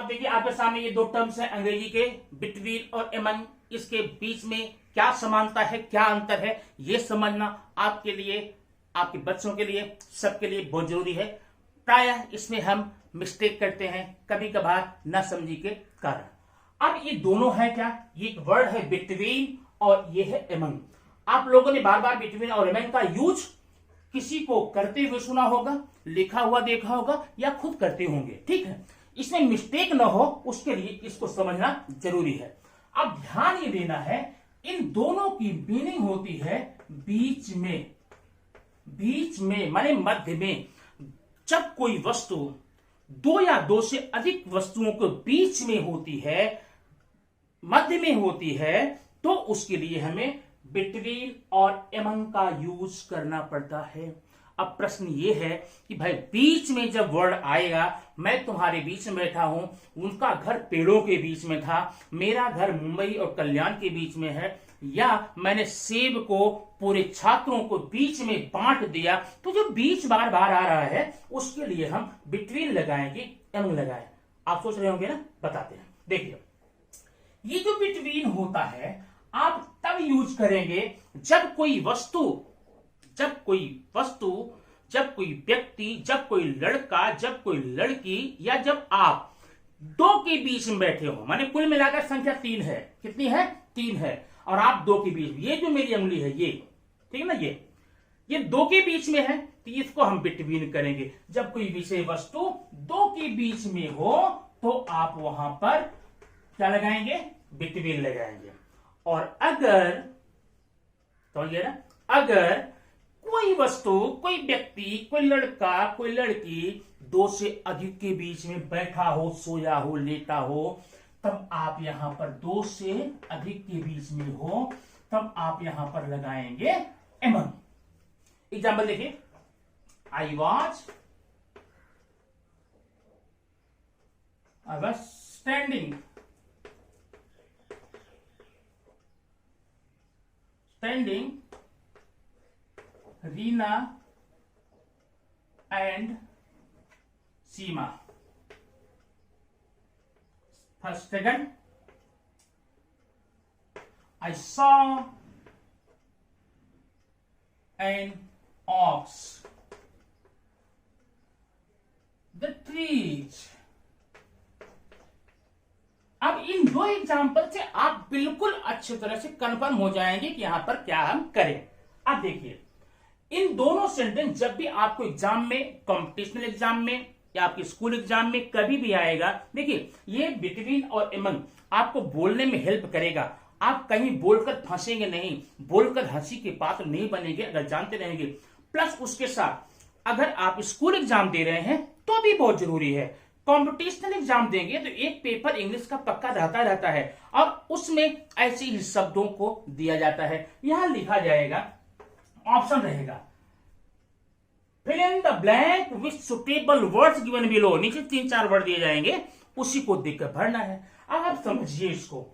देखिए आपके सामने ये दो टर्म्स हैं अंग्रेजी के, बिटवीन और एमंग। इसके बीच में क्या समानता है, क्या अंतर है, ये समझना आपके लिए, आपके बच्चों के लिए, सबके लिए बहुत जरूरी है। प्रायः इसमें हम मिस्टेक करते हैं कभी कभार न समझी के कारण। अब ये दोनों है क्या, ये एक वर्ड है बिटवीन और ये है एमंग। आप लोगों ने बार बार बिटवीन और एमंग का यूज किसी को करते हुए सुना होगा, लिखा हुआ देखा होगा, या खुद करते होंगे, ठीक है। इसमें मिस्टेक ना हो उसके लिए इसको समझना जरूरी है। अब ध्यान ये देना है, इन दोनों की मीनिंग होती है बीच में। बीच में माने मध्य में। जब कोई वस्तु दो या दो से अधिक वस्तुओं के बीच में होती है, मध्य में होती है, तो उसके लिए हमें बिटवीन और एमंग का यूज करना पड़ता है। अब प्रश्न ये है कि भाई बीच में जब वर्ड आएगा, मैं तुम्हारे बीच में बैठा हूं, उनका घर पेड़ों के बीच में था, मेरा घर मुंबई और कल्याण के बीच में है, या मैंने सेब को पूरे छात्रों को बीच में बांट दिया, तो जो बीच बार बार आ रहा है उसके लिए हम बिटवीन लगाएंगे, एमंग लगाए। आप सोच रहे होंगे ना, बताते हैं। देखिए ये जो बिटवीन होता है आप तब यूज करेंगे जब कोई वस्तु, जब कोई व्यक्ति, जब कोई लड़का, जब कोई लड़की, या जब आप दो के बीच में बैठे हो। माने कुल मिलाकर संख्या 3 है। कितनी है? 3 है। और आप दो के बीच में, ये जो मेरी उंगली है ये, ठीक है ना, ये दो के बीच में है, तो इसको हम बिटवीन करेंगे। जब कोई विषय वस्तु दो के बीच में हो तो आप वहां पर क्या लगाएंगे? बिटवीन लगाएंगे। और अगर, तो ये ना, अगर कोई वस्तु, कोई व्यक्ति, कोई लड़का, कोई लड़की दो से अधिक के बीच में बैठा हो, सोया हो, लेटा हो, तब आप यहां पर दो से अधिक के बीच में हो, तब आप यहां पर लगाएंगे एमंग। एग्जाम्पल देखिए, I was standing Reena and Seema. First, second, I saw an ox. The trees. अब इन दो एग्जाम्पल से आप बिल्कुल अच्छी तरह से कंफर्म हो जाएंगे कि यहां पर क्या हम करें। अब देखिए, इन दोनों सेंटेंस जब भी आपको एग्जाम में, कॉम्पिटिशनल एग्जाम में या आपके स्कूल एग्जाम में कभी भी आएगा, देखिए ये बिटवीन और एमंग आपको बोलने में हेल्प करेगा। आप कहीं बोलकर फंसेंगे नहीं, बोलकर हंसी के पात्र नहीं बनेंगे अगर जानते रहेंगे। प्लस उसके साथ अगर आप स्कूल एग्जाम दे रहे हैं तो भी बहुत जरूरी है। कॉम्पिटिशनल एग्जाम देंगे तो एक पेपर इंग्लिश का पक्का रहता है और उसमें ऐसे ही शब्दों को दिया जाता है। यहां लिखा जाएगा, ऑप्शन रहेगा, fill in the blank with suitable words given below. नीचे 3-4 वर्ड दिए जाएंगे, उसी को देखकर भरना है। अब आप समझिए इसको,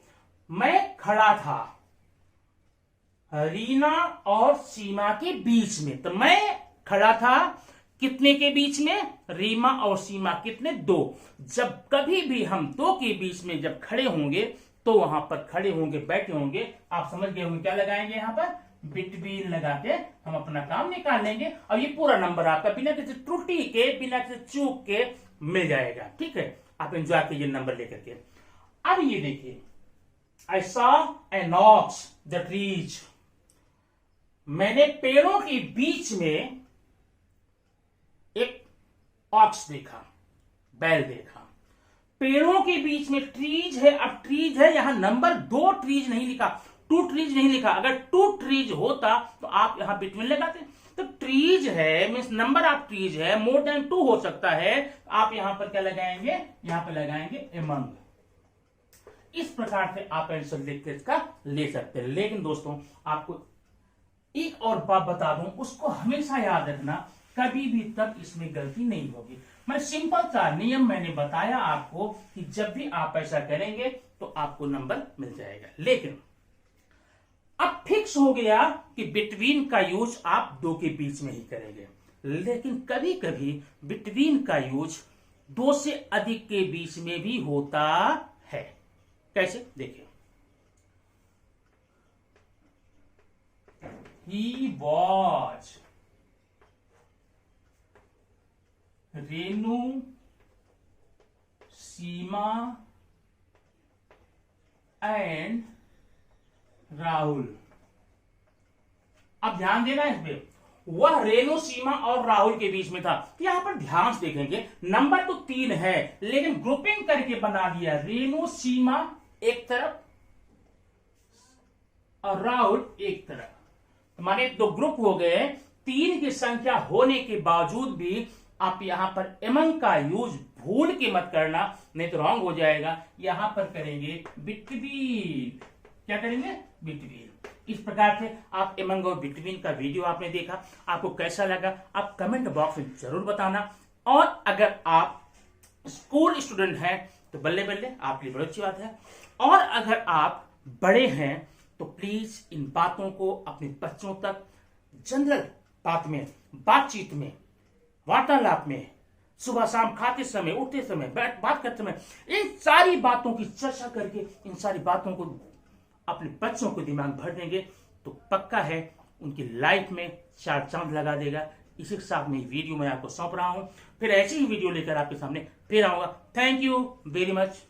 मैं खड़ा था रीना और सीमा के बीच में, तो मैं खड़ा था कितने के बीच में? रीमा और सीमा कितने? 2। जब कभी भी हम दो के बीच में जब खड़े होंगे तो वहां पर खड़े होंगे, बैठे होंगे, आप समझ गए होंगे क्या लगाएंगे यहां पर? बिटवीन लगा के हम अपना काम निकाल लेंगे और ये पूरा नंबर आपका बिना किसी त्रुटि के, बिना किसी चूक के मिल जाएगा। ठीक है, आप एंजॉय कीजिए नंबर लेकर के। अब ये देखिए, I saw an ox the trees. मैंने पेड़ों के बीच में एक ऑक्स देखा, बैल देखा। पेड़ों के बीच में ट्रीज है। अब ट्रीज है, यहां नंबर 2 ट्रीज नहीं लिखा, 2 ट्रीज नहीं लिखा। अगर 2 ट्रीज होता तो आप यहां बिटवीन लगाते। तो ट्रीज है मीन्स नंबर ऑफ ट्रीज है, मोर देन 2 हो सकता है। आप यहां पर क्या लगाएंगे? यहां पर लगाएंगे एमंग। इस प्रकार से आप आंसर लिख के इसका ले सकते हैं। लेकिन दोस्तों आपको एक और बात बता दूं, उसको हमेशा याद रखना, कभी भी तब इसमें गलती नहीं होगी। मैं सिंपल सा नियम मैंने बताया आपको कि जब भी आप ऐसा करेंगे तो आपको नंबर मिल जाएगा। लेकिन अब फिक्स हो गया कि बिटवीन का यूज आप 2 के बीच में ही करेंगे। लेकिन कभी कभी बिटवीन का यूज दो से अधिक के बीच में भी होता है। कैसे? देखिए, he was Renu, Seema and Rahul. अब ध्यान देना इस पे, वह रेनू, सीमा और राहुल के बीच में था। यहां पर ध्यान से देखेंगे, नंबर तो 3 है लेकिन ग्रुपिंग करके बना दिया। रेनू, सीमा एक तरफ और राहुल एक तरफ, हमारे 2 ग्रुप हो गए। 3 की संख्या होने के बावजूद भी आप यहां पर एमंग का यूज भूल के मत करना, नहीं तो रॉन्ग हो जाएगा। यहां पर करेंगे बिटवीन। क्या करेंगे? बिटवीन। इस प्रकार से आप एमंग और बिटवीन का वीडियो आपने देखा, आपको कैसा लगा आप कमेंट बॉक्स में जरूर बताना। और अगर आप स्कूल स्टूडेंट हैं तो बल्ले बल्ले, आपके लिए बड़ी अच्छी बात है। और अगर आप बड़े हैं तो प्लीज इन बातों को अपने बच्चों तक जनरल बात में, बातचीत में, वार्तालाप में, सुबह शाम खाते समय, उठते समय, बात करते समय, इन सारी बातों की चर्चा करके इन सारी बातों को अपने बच्चों को दिमाग भर देंगे तो पक्का है उनकी लाइफ में 4 चांद लगा देगा। इसी के साथ में वीडियो मैं आपको सौंप रहा हूं, फिर ऐसी ही वीडियो लेकर आपके सामने फिर आऊंगा। Thank you very much.